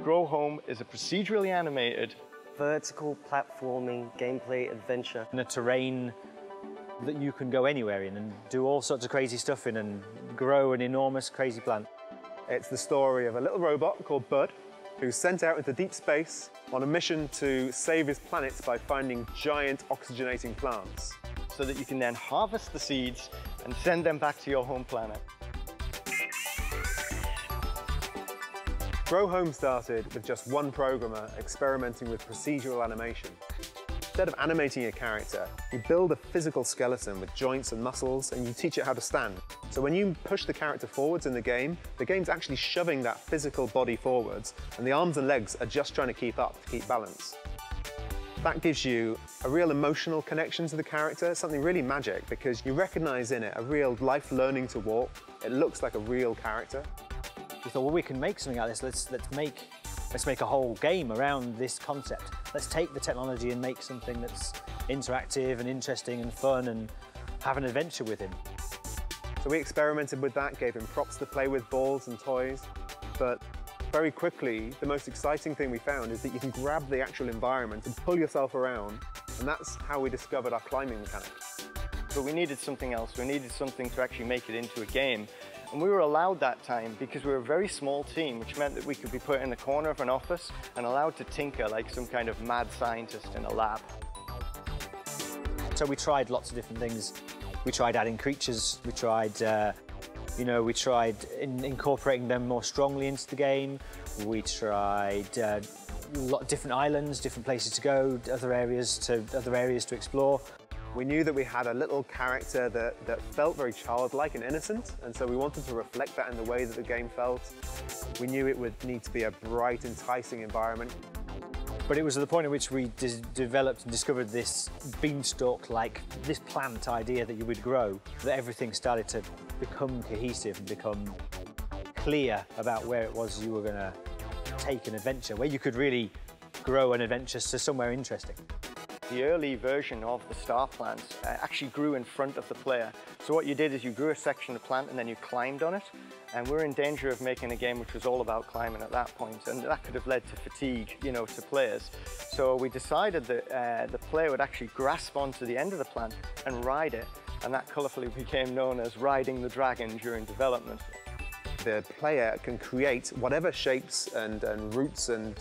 Grow Home is a procedurally animated, vertical platforming gameplay adventure. In a terrain that you can go anywhere in and do all sorts of crazy stuff in and grow an enormous crazy plant. It's the story of a little robot called Bud, who's sent out into deep space on a mission to save his planet by finding giant oxygenating plants. so that you can then harvest the seeds and send them back to your home planet. Grow Home started with just one programmer experimenting with procedural animation. Instead of animating a character, you build a physical skeleton with joints and muscles, and you teach it how to stand. So when you push the character forwards in the game's actually shoving that physical body forwards, and the arms and legs are just trying to keep up, to keep balance. That gives you a real emotional connection to the character, something really magic, because you recognize in it a real life learning to walk. It looks like a real character. We thought, well, we can make something out of this. Let's make a whole game around this concept. Let's take the technology and make something that's interactive and interesting and fun and have an adventure with him. So we experimented with that, gave him props to play with, balls and toys, but very quickly, the most exciting thing we found is that you can grab the actual environment and pull yourself around, and that's how we discovered our climbing mechanic. But we needed something else. We needed something to actually make it into a game. And we were allowed that time because we were a very small team, which meant that we could be put in the corner of an office and allowed to tinker like some kind of mad scientist in a lab. So we tried lots of different things. We tried adding creatures. We tried, incorporating them more strongly into the game. We tried a lot of different islands, different places to go, other areas to explore. We knew that we had a little character that felt very childlike and innocent, and so we wanted to reflect that in the way that the game felt. We knew it would need to be a bright, enticing environment. But it was at the point at which we developed and discovered this beanstalk-like, this plant idea that you would grow, that everything started to become cohesive and become clear about where it was you were going to take an adventure, where you could really grow an adventure to somewhere interesting. The early version of the star plants actually grew in front of the player. So what you did is you grew a section of plant and then you climbed on it. And we're in danger of making a game which was all about climbing at that point, and that could have led to fatigue, to players. So we decided that the player would actually grasp onto the end of the plant and ride it, and that colourfully became known as riding the dragon during development. The player can create whatever shapes and roots and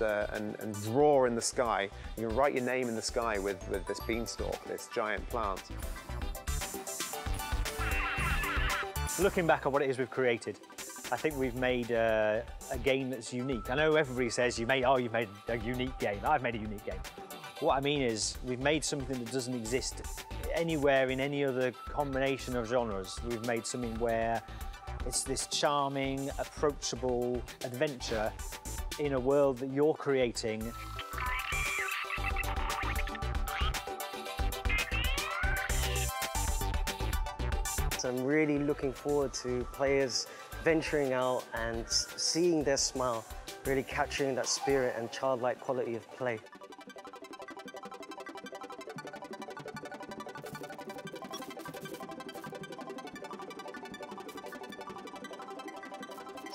draw in the sky. You can write your name in the sky with this beanstalk, this giant plant. Looking back on what it is we've created, I think we've made a game that's unique. I know everybody says you've made a unique game. I've made a unique game. What I mean is we've made something that doesn't exist anywhere in any other combination of genres. We've made something where it's this charming, approachable adventure in a world that you're creating. So I'm really looking forward to players venturing out and seeing their smile, really capturing that spirit and childlike quality of play.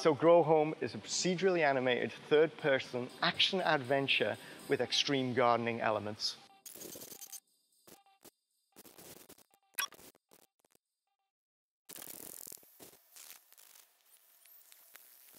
So Grow Home is a procedurally animated third-person action adventure with extreme gardening elements.